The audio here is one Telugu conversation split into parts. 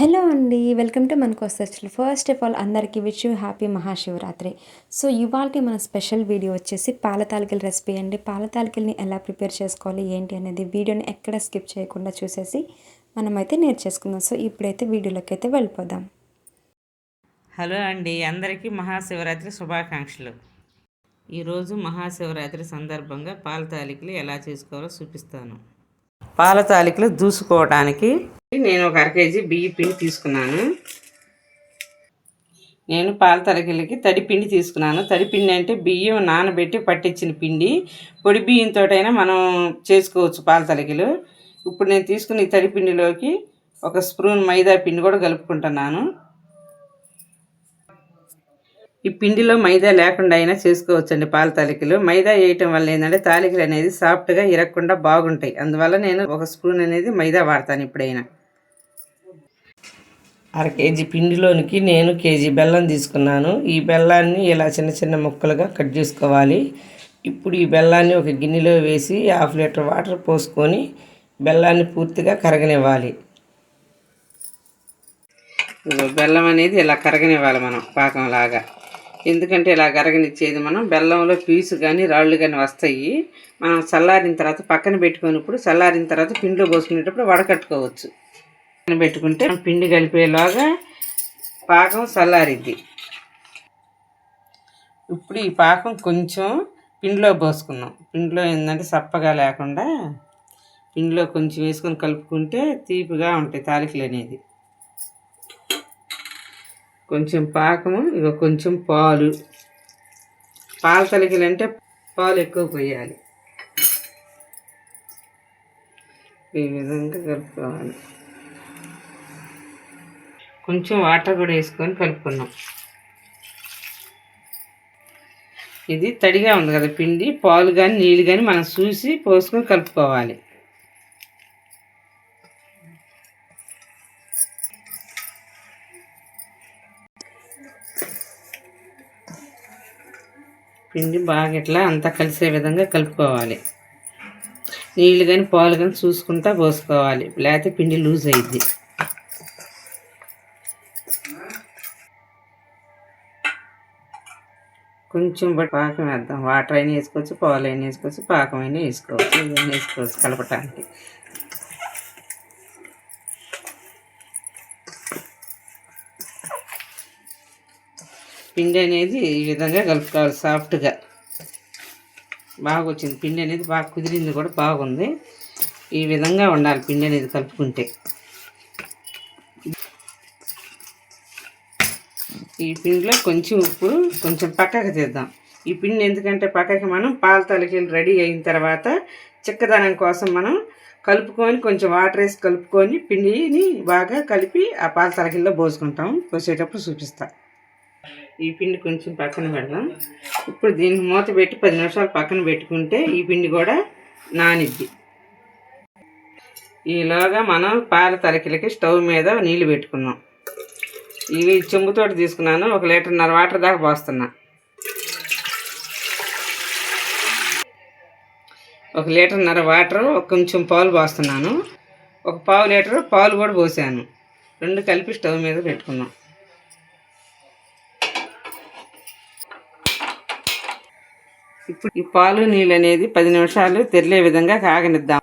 హలో అండి. వెల్కమ్ టు మన కోసచ్చులు. ఫస్ట్ ఆఫ్ ఆల్ అందరికీ wish you happy Mahashivratri. So ఇవాల్టి మన స్పెషల్ వీడియో వచ్చేసి పాల తాలికల రెసిపీ అండి. పాల తాలికల్ని ఎలా ప్రిపేర్ చేసుకోవాలి ఏంటి అనేది వీడియోని ఎక్కడ స్కిప్ చేయకుండా చూసేసి మనమైతే నేర్చేసుకుందాం. సో ఇప్పుడైతే వీడియోలోకి అయితే వెళ్ళిపోదాం. హలో అండి, అందరికీ మహాశివరాత్రి శుభాకాంక్షలు. ఈరోజు మహాశివరాత్రి సందర్భంగా పాల తాలికలు ఎలా చేసుకోవాలో చూపిస్తాను. పాల తాలికలు దూసుకోవడానికి నేను ఒక 1/2 కేజీ బియ్య పిండి తీసుకున్నాను. నేను పాల తాలికలకి తడి పిండి తీసుకున్నాను. తడి పిండి అంటే బియ్యం నానబెట్టి పట్టించిన పిండి. పొడి బియ్యంతో అయినా మనం చేసుకోవచ్చు పాల తాలికలు. ఇప్పుడు నేను తీసుకున్న ఈ తడి పిండిలోకి 1 స్పూన్ మైదా పిండి కూడా కలుపుకుంటున్నాను. ఈ పిండిలో మైదా లేకుండా అయినా చేసుకోవచ్చండి పాల తాలికలు. మైదా వేయటం వల్ల ఏంటంటే తాలికలు అనేది సాఫ్ట్గా ఇరగకుండా బాగుంటాయి. అందువల్ల నేను 1 స్పూన్ అనేది మైదా వాడతాను ఎప్పుడైనా. 1/2 కేజీ పిండిలోనికి నేను కేజీ బెల్లం తీసుకున్నాను. ఈ బెల్లాన్ని ఇలా చిన్న చిన్న ముక్కలుగా కట్ చేసుకోవాలి. ఇప్పుడు ఈ బెల్లాన్ని ఒక గిన్నెలో వేసి 1/2 లీటర్ వాటర్ పోసుకొని బెల్లాన్ని పూర్తిగా కరగనివ్వాలి. బెల్లం అనేది ఇలా కరగనివ్వాలి మనం పాకంలాగా. ఎందుకంటే ఇలా కరగనిచ్చేది మనం బెల్లంలో పీసు కానీ రాళ్ళు కానీ వస్తాయి. మనం చల్లారిన తర్వాత పక్కన పెట్టుకున్నప్పుడు చల్లారిన తర్వాత పిండిలో పోసుకునేటప్పుడు వడకట్టుకోవచ్చు. పక్కన పెట్టుకుంటే పిండి కలిపేలాగా పాకం చల్లారిద్ది. ఇప్పుడు ఈ పాకం కొంచెం పిండిలో పోసుకున్నాం. పిండిలో ఏంటంటే సప్పగా లేకుండా పిండిలో కొంచెం వేసుకొని కలుపుకుంటే తీపిగా ఉంటాయి తాలికలు అనేది. కొంచెం పాకము, కొంచెం పాలు. పాల తాలికలు అంటే పాలు ఎక్కువ పోయాలి. ఈ విధంగా కలుపుకోవాలి. కొంచెం వాటర్ కూడా వేసుకొని కలుపుకున్నాం. ఇది తడిగా ఉంది కదా పిండి, పాలు కానీ నీళ్ళు కానీ మనం చూసి పోసుకొని కలుపుకోవాలి. పిండి బాగా ఇట్లా అంతా కలిసే విధంగా కలుపుకోవాలి. నీళ్ళు కానీ పాలు కానీ చూసుకుంటా పోసుకోవాలి, లేకపోతే పిండి లూజ్ అయ్యిద్ది. కొంచెం పాకం వేద్దాం. వాటర్ అయినా వేసుకోవచ్చు, పాలు అయినా వేసుకోవచ్చు, పాకం అయినా వేసుకోవచ్చు, ఇవన్నీ వేసుకోవచ్చు కలపటానికి. పిండి అనేది ఈ విధంగా కలుపుకోవాలి సాఫ్ట్గా. బాగా వచ్చింది పిండి అనేది, బాగా కుదిరింది కూడా బాగుంది. ఈ విధంగా ఉండాలి పిండి అనేది కలుపుకుంటే. ఈ పిండిలో కొంచెం ఉప్పు కొంచెం పక్కకు తీద్దాం. ఈ పిండి ఎందుకంటే పక్కకి మనం పాల తాలికలు రెడీ అయిన తర్వాత చిక్కదనం కోసం మనం కలుపుకొని కొంచెం వాటర్ వేసి కలుపుకొని పిండిని బాగా కలిపి ఆ పాల తాలికల్లో పోసుకుంటాం. పోసేటప్పుడు చూపిస్తా. ఈ పిండి కొంచెం పక్కన పెడదాం. ఇప్పుడు దీనికి మూత పెట్టి 10 నిమిషాలు పక్కన పెట్టుకుంటే ఈ పిండి కూడా నానిద్ది. ఈలోగా మనం పాల తాలికలకి స్టవ్ మీద నీళ్లు పెట్టుకున్నాం. ఇవి చెంబుతోటి తీసుకున్నాను. 1 లీటర్న్నర వాటర్ దాకా పోస్తున్నా. 1 లీటర్న్నర వాటర్, కొంచెం పాలు పోస్తున్నాను. 1/4 లీటర్ పాలు కూడా పోసాను. 2 కలిపి స్టవ్ మీద పెట్టుకున్నాం. ఇప్పుడు ఈ పాలు నీళ్ళు అనేది 10 నిమిషాలు తెరిలే విధంగా కాగనిద్దాం.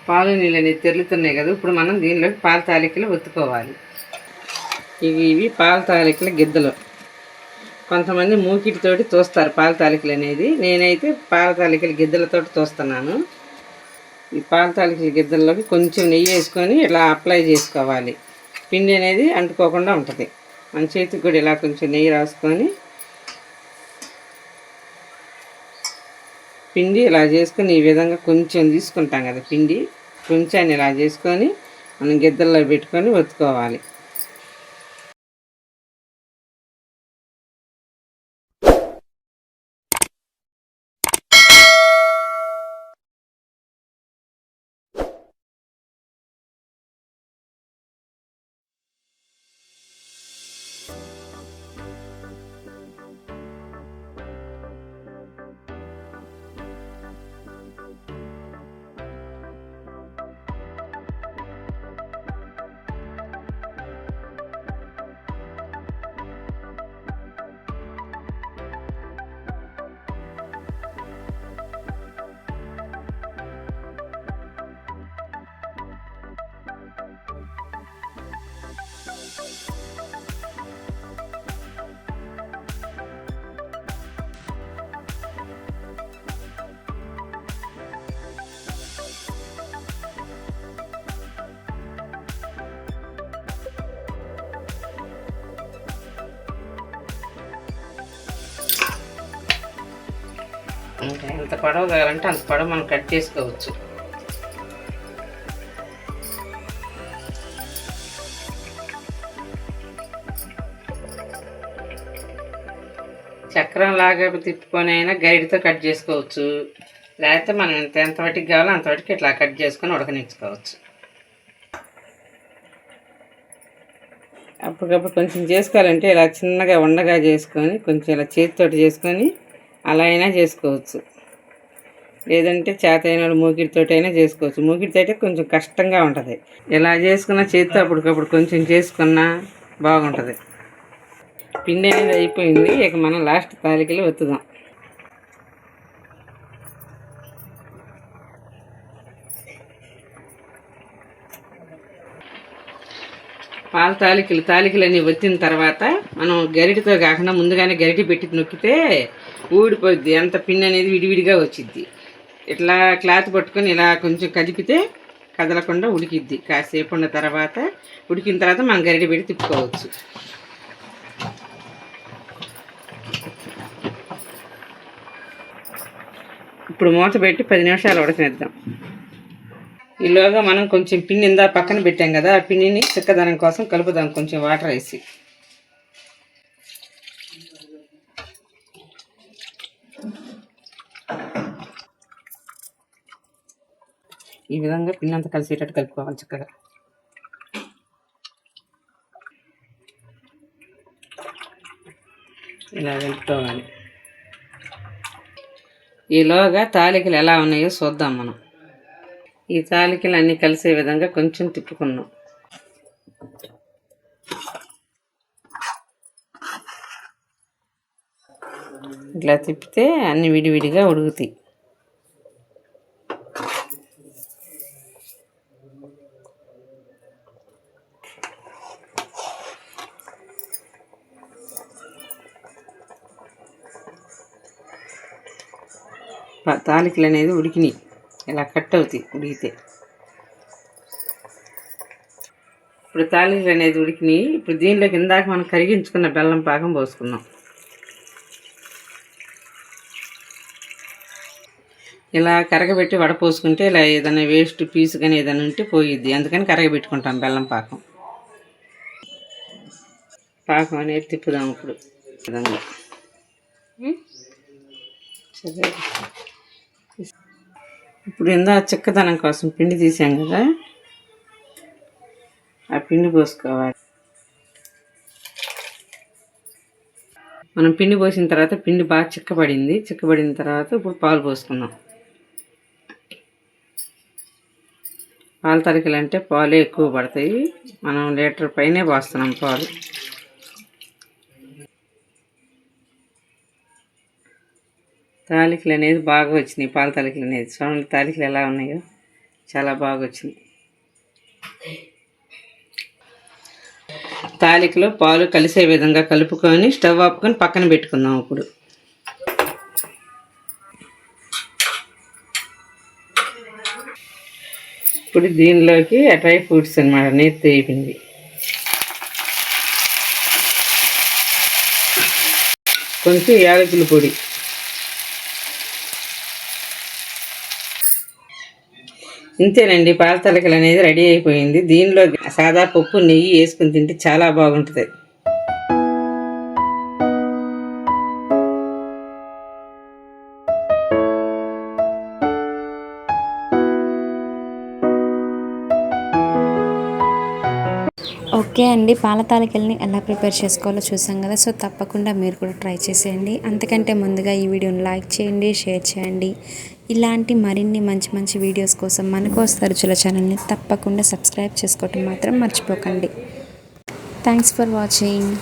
పాలు నీళ్ళు అనేది తెరులుతున్నాయి కదా, ఇప్పుడు మనం దీనిలోకి పాల తాలికలు ఒత్తుకోవాలి. ఇవి పాల తాలికల గిద్దలు. కొంతమంది మూకిటితోటి తోస్తారు పాల తాలికలు అనేది. నేనైతే పాల తాలికల గిద్దలతోటి తోస్తున్నాను. ఈ పాల తాలికల గిద్దల్లోకి కొంచెం నెయ్యి వేసుకొని ఇలా అప్లై చేసుకోవాలి. పిండి అనేది అంటుకోకుండా ఉంటుంది. మన చేతికి కూడా ఇలా కొంచెం నెయ్యి రాసుకొని పిండి ఇలా చేసుకొని ఈ విధంగా కొంచెం తీసుకుంటాం కదా పిండి, కొంచెం ఇలా చేసుకొని మనం గిద్దల్లో పెట్టుకొని ఒత్తుకోవాలి. ఇంకా ఎంత పొడవు కావాలంటే అంత పొడవు మనం కట్ చేసుకోవచ్చు. చక్రం లాగా తిప్పుకొని అయినా గైడ్తో కట్ చేసుకోవచ్చు. లేకపోతే మనం ఎంత వాటికి కావాలో అంతవరకు ఇట్లా కట్ చేసుకొని ఉడకనిచ్చుకోవచ్చు. అప్పటికప్పుడు కొంచెం చేసుకోవాలంటే ఇలా చిన్నగా ఉండగా చేసుకొని కొంచెం ఇలా చేతితోటి చేసుకొని అలా అయినా చేసుకోవచ్చు. లేదంటే చేతైన మూకిడితోటి అయినా చేసుకోవచ్చు. మూకిడితో అయితే కొంచెం కష్టంగా ఉంటుంది. ఇలా చేసుకున్న చేతితో అప్పటికప్పుడు కొంచెం చేసుకున్నా బాగుంటుంది. పిండి అనేది అయిపోయింది. ఇక మనం లాస్ట్ తాలికలు ఒత్తుదాం. పాల తాలికలన్నీ వచ్చిన తర్వాత మనం గరిటతో కాకుండా ముందుగానే గరిటె పెట్టి నొక్కితే ఊడిపోద్ది. అంత పిండి అనేది విడివిడిగా వచ్చిద్ది. ఇట్లా క్లాత్ పట్టుకొని ఇలా కొంచెం కదిపితే కదలకుండా ఉడికిద్ది. కాసేపు ఉన్న తర్వాత ఉడికిన తర్వాత మనం గరిటె పెట్టి తిప్పుకోవచ్చు. ఇప్పుడు మూత పెట్టి 10 నిమిషాలు ఉడకనిద్దాం. ఈలోగా మనం కొంచెం పిండి ఇందా పక్కన పెట్టాం కదా, ఆ పిండిని చిక్కదనం కోసం కలుపుదాం కొంచెం వాటర్ వేసి. ఈ విధంగా పిండి అంతా కలిసేటట్టు కలుపుకోవాలి చక్కగా. ఇలా కలుపుకోవాలి. ఈలోగా తాలికలు ఎలా ఉన్నాయో చూద్దాం మనం. ఈ తాలికలు అన్నీ కలిసే విధంగా కొంచెం తిప్పుకున్నాం. ఇట్లా తిప్పితే అన్ని విడివిడిగా ఉడుకుతాయి. తాలికలు అనేది ఉడికినాయి. ఇలా కట్ అవుతాయి ఉడికితే. ఇప్పుడు తాలికలు అనేది ఉడికినాయి. ఇప్పుడు దీనిలోకి ఇందాక మనం కరిగించుకున్న బెల్లం పాకం పోసుకున్నాం. ఇలా కరగబెట్టి వడపోసుకుంటే ఇలా ఏదైనా వేస్ట్ పీసు కానీ ఏదైనా ఉంటే పోయిద్ది. అందుకని కరగబెట్టుకుంటాం బెల్లం పాకం. పాకం అనేది తిప్పుదాం ఇప్పుడు విధంగా. ఇప్పుడు ఇందా చిక్కదనం కోసం పిండి తీసాం కదా, ఆ పిండి పోసుకోవాలి. మనం పిండి పోసిన తర్వాత పిండి బాగా చిక్కబడింది. చిక్కబడిన తర్వాత ఇప్పుడు పాలు పోసుకుందాం. పాల తరికలు అంటే పాలు ఎక్కువ పడతాయి. మనం లీటర్ పైనే పోస్తున్నాం పాలు. తాలికలు అనేది బాగా వచ్చినాయి. పాల తాలికలు అనేది చూడండి, తాలికలు ఎలా ఉన్నాయో చాలా బాగా వచ్చినాయి. తాలికలో పాలు కలిసే విధంగా కలుపుకొని స్టవ్ ఆపుకొని పక్కన పెట్టుకుందాం. ఇప్పుడు దీనిలోకి డ్రై ఫ్రూట్స్ అన్నమాట, నేతి వేయింది. కొంచెం యాలకుల పొడి, ఇంతేనండి. పాల తలకలు అనేది రెడీ అయిపోయింది. దీనిలో సాదా పప్పు నెయ్యి వేసుకుని తింటే చాలా బాగుంటుంది. ఓకే అండి, పాల తాలికల్ని ఎలా ప్రిపేర్ చేసుకోవాలో చూసాం కదా. సో తప్పకుండా మీరు కూడా ట్రై చేసేయండి. అంతకంటే ముందుగా ఈ వీడియోని లైక్ చేయండి, షేర్ చేయండి. ఇలాంటి మరిన్ని మంచి మంచి వీడియోస్ కోసం మన కోస్తా రుచుల ఛానల్ని తప్పకుండా సబ్స్క్రైబ్ చేసుకోవటం మాత్రం మర్చిపోకండి. Thanks for watching.